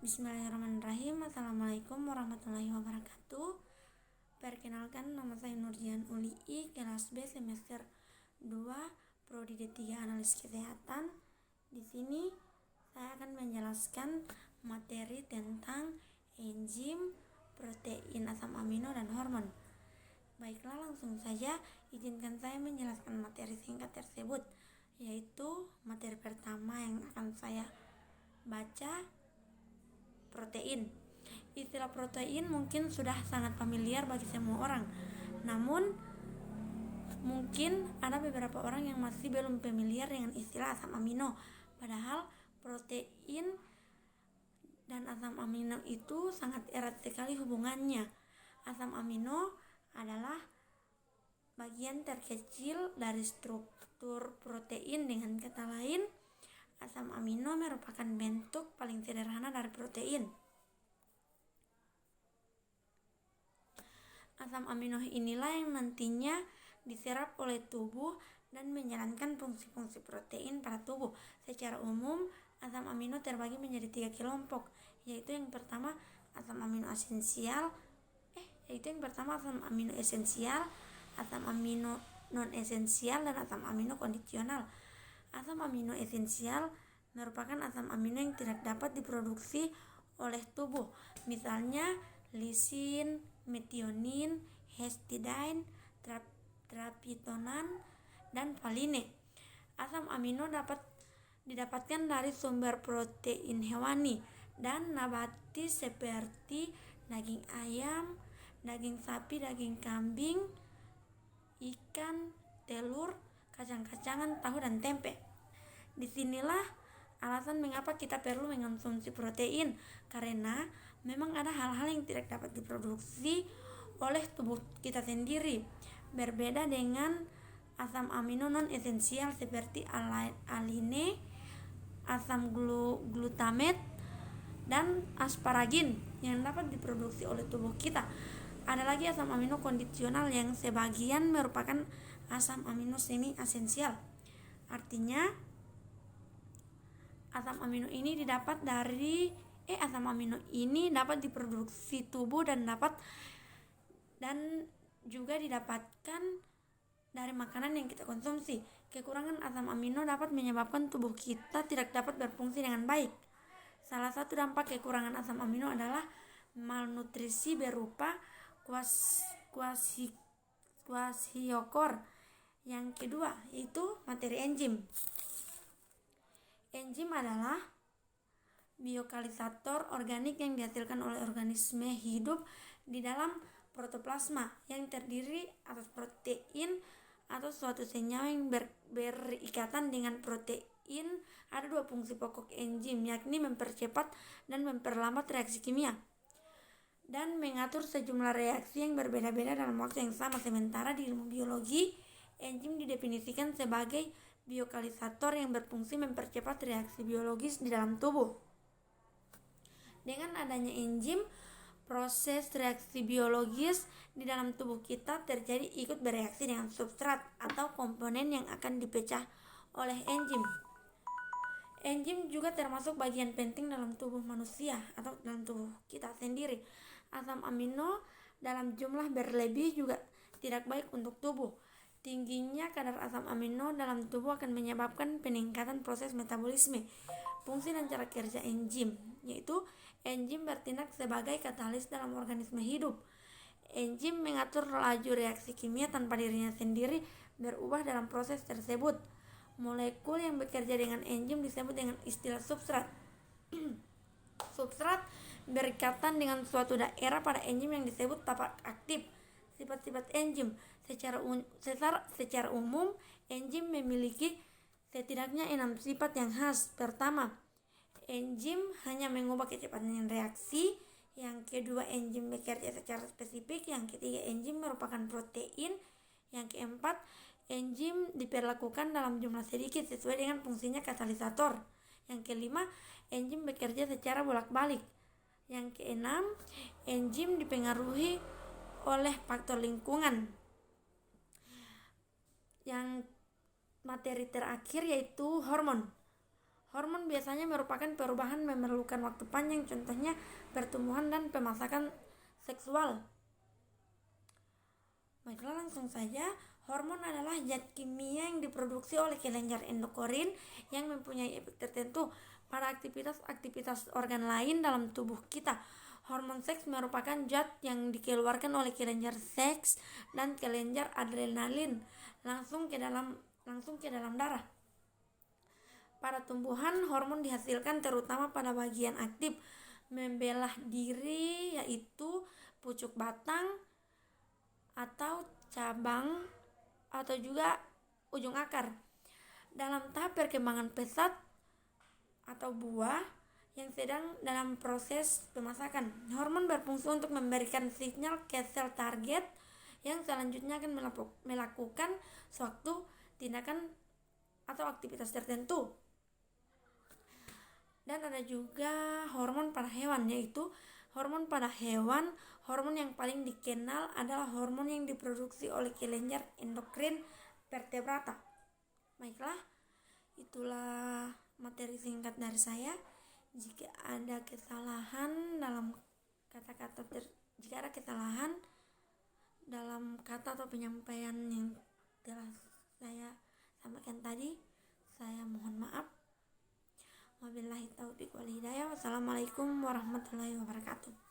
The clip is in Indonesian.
Bismillahirrahmanirrahim. Assalamualaikum warahmatullahi wabarakatuh. Perkenalkan, nama saya Nurjian Uli'i, kelas B semester 2, Prodi D3 Analis Kesehatan. Di sini saya akan menjelaskan materi tentang enzim, protein, asam amino, dan hormon. Baiklah, langsung saja izinkan saya menjelaskan materi singkat tersebut, yaitu materi pertama yang akan saya baca, protein. Istilah protein mungkin sudah sangat familiar bagi semua orang. Namun mungkin ada beberapa orang yang masih belum familiar dengan istilah asam amino. Padahal protein dan asam amino itu sangat erat sekali hubungannya. Asam amino adalah bagian terkecil dari struktur protein. Dengan kata lain, asam amino merupakan bentuk paling sederhana dari protein. Asam amino inilah yang nantinya diserap oleh tubuh dan menjalankan fungsi-fungsi protein pada tubuh. Secara umum, asam amino terbagi menjadi 3 kelompok, yaitu yang pertama asam amino esensial, asam amino esensial, asam amino non esensial, dan asam amino kondisional. Asam amino esensial merupakan asam amino yang tidak dapat diproduksi oleh tubuh, misalnya lisin, metionin, histidine, triptofan, dan valine. Asam amino dapat didapatkan dari sumber protein hewani dan nabati seperti daging ayam, daging sapi, daging kambing, ikan, telur, kacang-kacangan, tahu, dan tempe. Disinilah alasan mengapa kita perlu mengonsumsi protein, karena memang ada hal-hal yang tidak dapat diproduksi oleh tubuh kita sendiri. Berbeda dengan asam amino non esensial seperti aline, asam glutamat, dan asparagin yang dapat diproduksi oleh tubuh kita. Ada lagi asam amino kondisional yang sebagian merupakan asam amino semi esensial. Artinya asam amino ini dapat diproduksi tubuh dan juga didapatkan dari makanan yang kita konsumsi. Kekurangan asam amino dapat menyebabkan tubuh kita tidak dapat berfungsi dengan baik. Salah satu dampak kekurangan asam amino adalah malnutrisi berupa kwashiorkor. Yang kedua yaitu materi enzim. Enzim adalah biokalisator organik yang dihasilkan oleh organisme hidup di dalam protoplasma yang terdiri atas protein atau suatu senyawa yang berikatan dengan protein. Ada 2 fungsi pokok enzim, yakni mempercepat dan memperlambat reaksi kimia dan mengatur sejumlah reaksi yang berbeda-beda dalam waktu yang sama. Sementara di ilmu biologi, enzim didefinisikan sebagai biokalisator yang berfungsi mempercepat reaksi biologis di dalam tubuh. Dengan adanya enzim, proses reaksi biologis di dalam tubuh kita terjadi ikut bereaksi dengan substrat atau komponen yang akan dipecah oleh enzim. Enzim juga termasuk bagian penting dalam tubuh manusia atau dalam tubuh kita sendiri. Asam amino dalam jumlah berlebih juga tidak baik untuk tubuh. Tingginya kadar asam amino dalam tubuh akan menyebabkan peningkatan proses metabolisme. Fungsi dan cara kerja enzim, yaitu enzim bertindak sebagai katalis dalam organisme hidup. Enzim mengatur laju reaksi kimia tanpa dirinya sendiri berubah dalam proses tersebut. Molekul yang bekerja dengan enzim disebut dengan istilah substrat. Substrat berikatan dengan suatu daerah pada enzim yang disebut tahap aktif. Sifat-sifat enzim secara umum, enzim memiliki setidaknya 6 sifat yang khas. Pertama, enzim hanya mengubah kecepatan reaksi. Yang kedua, enzim bekerja secara spesifik. Yang ketiga, enzim merupakan protein. Yang keempat, enzim diperlakukan dalam jumlah sedikit sesuai dengan fungsinya katalisator. Yang kelima, enzim bekerja secara bolak-balik. Yang keenam, enzim dipengaruhi oleh faktor lingkungan. Yang materi terakhir yaitu hormon. Hormon biasanya merupakan perubahan memerlukan waktu panjang, contohnya pertumbuhan dan pemasakan seksual. Baiklah, langsung saja. Hormon adalah zat kimia yang diproduksi oleh kelenjar endokrin yang mempunyai efek tertentu pada aktivitas organ lain dalam tubuh kita. Hormon seks merupakan zat yang dikeluarkan oleh kelenjar seks dan kelenjar adrenalin langsung ke dalam darah. Pada tumbuhan, hormon dihasilkan terutama pada bagian aktif membelah diri, yaitu pucuk batang atau cabang atau juga ujung akar. Dalam tahap perkembangan pesat atau buah yang sedang dalam proses pemasakan, hormon berfungsi untuk memberikan sinyal ke sel target yang selanjutnya akan melakukan suatu tindakan atau aktivitas tertentu. Dan ada juga hormon pada hewan, yaitu hormon pada hewan. Hormon yang paling dikenal adalah hormon yang diproduksi oleh kelenjar endokrin vertebrata. Baiklah, itulah materi singkat dari saya. Jika ada kesalahan dalam kata atau penyampaian yang telah saya sampaikan tadi, saya mohon maaf. Wabillahi taufiq wal hidayah. Wassalamualaikum warahmatullahi wabarakatuh.